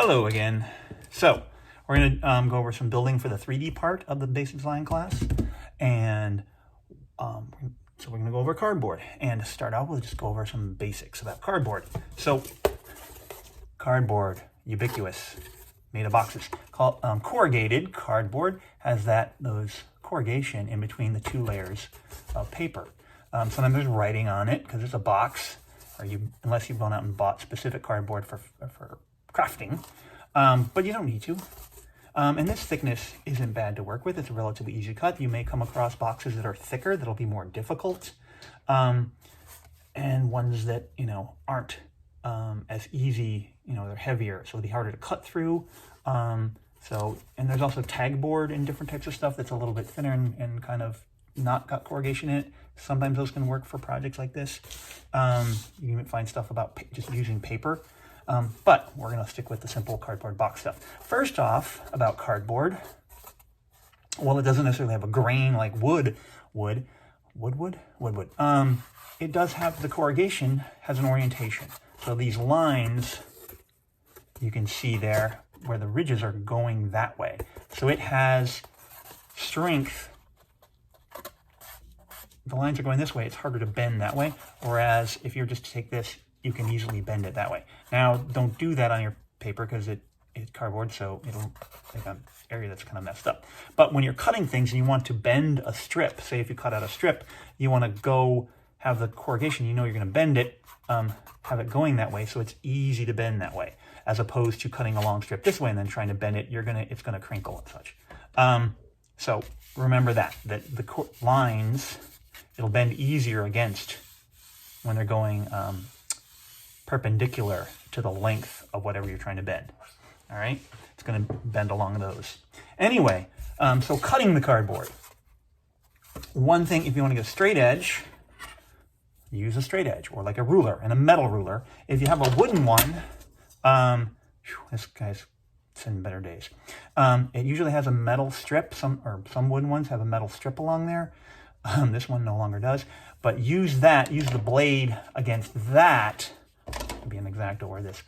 Hello again. So we're going to go over some building for the 3D part of the basic design class. And so we're going to go over cardboard. And to start out, we'll just go over some basics about cardboard. So cardboard, ubiquitous, made of boxes. Corrugated cardboard has those corrugation in between the two layers of paper. Sometimes there's writing on it because it's a box, or unless you've gone out and bought specific cardboard for crafting, but you don't need to. And this thickness isn't bad to work with. It's a relatively easy cut. You may come across boxes that are thicker that'll be more difficult, and ones that aren't as easy. They're heavier, so it'll be harder to cut through. And there's also tag board and different types of stuff that's a little bit thinner and kind of not got corrugation in it. Sometimes those can work for projects like this. You can find stuff about just using paper. But we're going to stick with the simple cardboard box stuff. First off, about cardboard, well, it doesn't necessarily have a grain like wood. It does have, the corrugation has an orientation. So these lines, you can see there where the ridges are going that way. So it has strength. The lines are going this way. It's harder to bend that way. Whereas if you're just to take this, you can easily bend it that way. Now, don't do that on your paper because it's cardboard, so it'll make an area that's kind of messed up. But when you're cutting things and you want to bend a strip, say if you cut out a strip, you want to go have the corrugation, you're going to bend it, have it going that way, so it's easy to bend that way, as opposed to cutting a long strip this way and then trying to bend it, it's going to crinkle and such. So remember that the lines, it'll bend easier against when they're going perpendicular to the length of whatever you're trying to bend. All right, it's going to bend along those. Anyway, so cutting the cardboard. One thing, if you want to get a straight edge, use a straight edge or like a ruler and a metal ruler. If you have a wooden one, this guy's seen better days. It usually has a metal strip. Some wooden ones have a metal strip along there. This one no longer does. But use the blade against that. Be an X-Acto or this,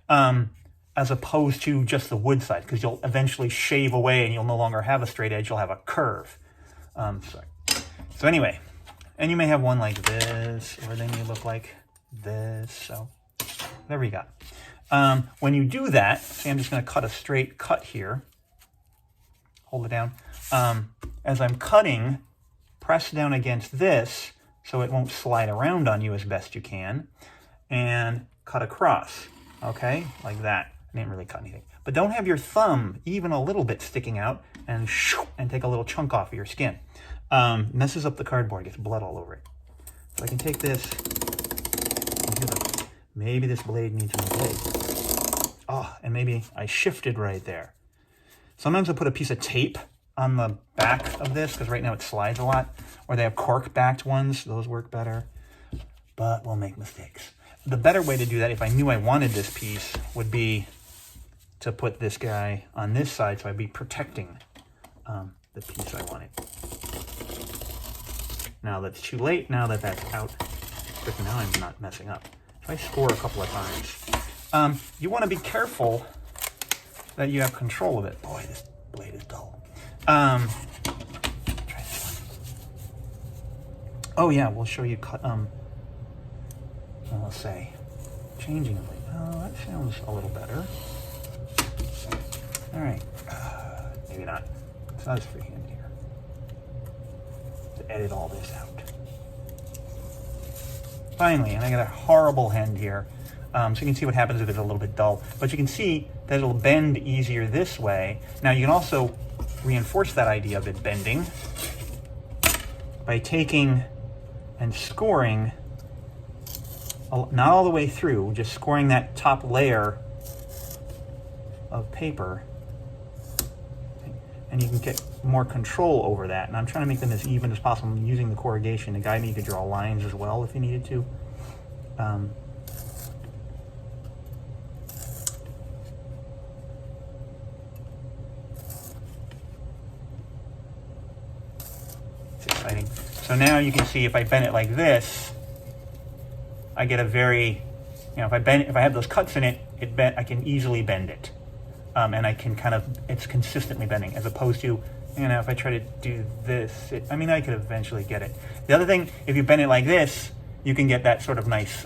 as opposed to just the wood side, because you'll eventually shave away and you'll no longer have a straight edge, you'll have a curve. So anyway, and you may have one like this, or then you look like this, so whatever you got. When you do that, say I'm just going to cut a straight cut here, hold it down. As I'm cutting, press down against this so it won't slide around on you as best you can, and cut across, okay, like that. I didn't really cut anything. But don't have your thumb even a little bit sticking out and take a little chunk off of your skin. Messes up the cardboard, gets blood all over it. So I can take this, maybe this blade needs a new blade. Oh, and maybe I shifted right there. Sometimes I put a piece of tape on the back of this, because right now it slides a lot, or they have cork-backed ones, those work better, but we'll make mistakes. The better way to do that, if I knew I wanted this piece, would be to put this guy on this side, so I'd be protecting the piece I wanted. Now that's too late, now that that's out, but now I'm not messing up. If I score a couple of times, you want to be careful that you have control of it. Boy, this blade is dull. Try this one. Oh yeah, we'll show you cut, I'll say, changing a blade. Oh, that sounds a little better. All right, maybe not. It's not as freehand here. To edit all this out. Finally, and I got a horrible hand here. So you can see what happens if it's a little bit dull. But you can see that it'll bend easier this way. Now you can also reinforce that idea of it bending by taking and scoring, not all the way through, just scoring that top layer of paper, and you can get more control over that. And I'm trying to make them as even as possible. I'm using the corrugation to guide me. You could draw lines as well if you needed to. It's exciting. So now you can see if I bend it like this, I get a very, if I have those cuts in it, I can easily bend it. and I can kind of, it's consistently bending, as opposed to, you know, if I try to do this, I mean, I could eventually get it. The other thing, if you bend it like this, you can get that sort of nice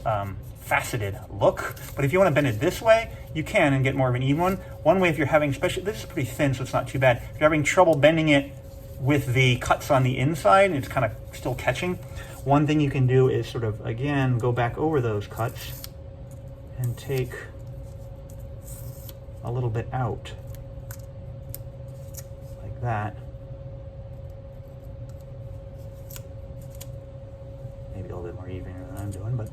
faceted look. But if you want to bend it this way, you can and get more of an even one. One way, if you're having, especially, this is pretty thin, so it's not too bad. If you're having trouble bending it with the cuts on the inside, and it's kind of still catching, one thing you can do is sort of, again, go back over those cuts and take a little bit out, like that. Maybe a little bit more even than I'm doing, but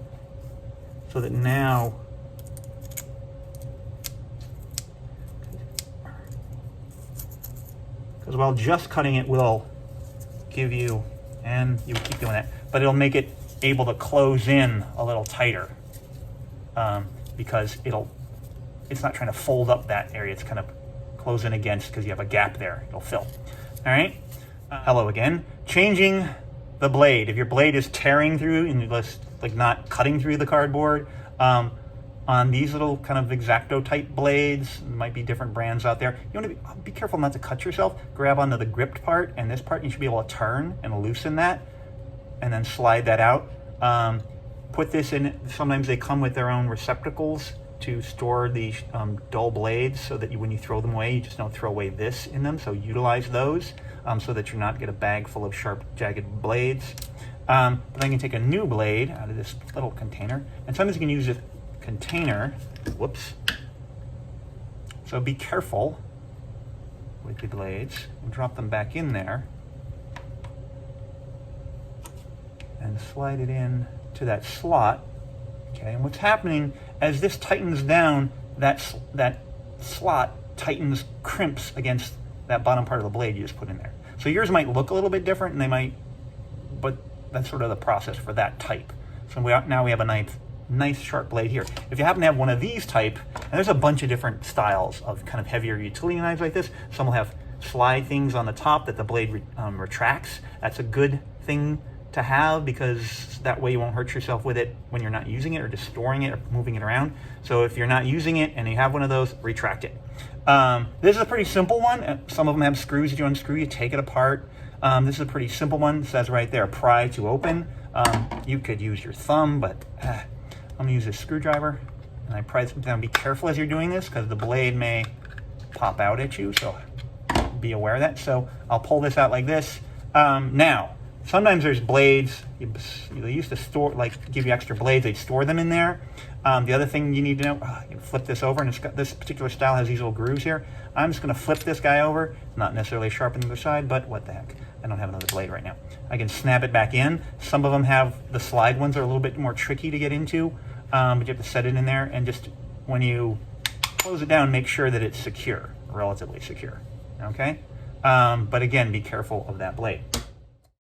so that now, because while just cutting it will give you, and you keep doing that, but it'll make it able to close in a little tighter, because it's not trying to fold up that area, it's kind of close in against, because you have a gap there, it'll fill. All right, hello again. Changing the blade. If your blade is tearing through and you're just like not cutting through the cardboard, on these little kind of X-Acto type blades, might be different brands out there, you want to be careful not to cut yourself. Grab onto the gripped part and this part, you should be able to turn and loosen that and then slide that out. Put this in, sometimes they come with their own receptacles to store the dull blades, so that when you throw them away, you just don't throw away this in them. So utilize those so that you're not get a bag full of sharp, jagged blades. But then you can take a new blade out of this little container, and sometimes you can use a container. Whoops. So be careful with the blades and drop them back in there and slide it in to that slot. Okay, and what's happening as this tightens down, that slot tightens, crimps against that bottom part of the blade you just put in there. So yours might look a little bit different, and they might, but that's sort of the process for that type. So now we have a nice sharp blade here. If you happen to have one of these type, and there's a bunch of different styles of kind of heavier utility knives like this. Some will have slide things on the top that the blade retracts. That's a good thing to have, because that way you won't hurt yourself with it when you're not using it or just storing it or moving it around. So if you're not using it and you have one of those, retract it. This is a pretty simple one. Some of them have screws. If you unscrew, you take it apart. This is a pretty simple one. It says right there, pry to open. You could use your thumb, but I'm gonna use a screwdriver, and I pry something down. Be careful as you're doing this, because the blade may pop out at you, so be aware of that. So I'll pull this out like this. Now, sometimes there's blades, they used to store, like give you extra blades, they'd store them in there. The other thing you need to know, you can flip this over, and it's got, this particular style has these little grooves here. I'm just gonna flip this guy over, not necessarily sharpen the other side, but what the heck, I don't have another blade right now. I can snap it back in. Some of them have, the slide ones are a little bit more tricky to get into, but you have to set it in there, and just when you close it down, make sure that it's secure, relatively secure, okay? But again, be careful of that blade.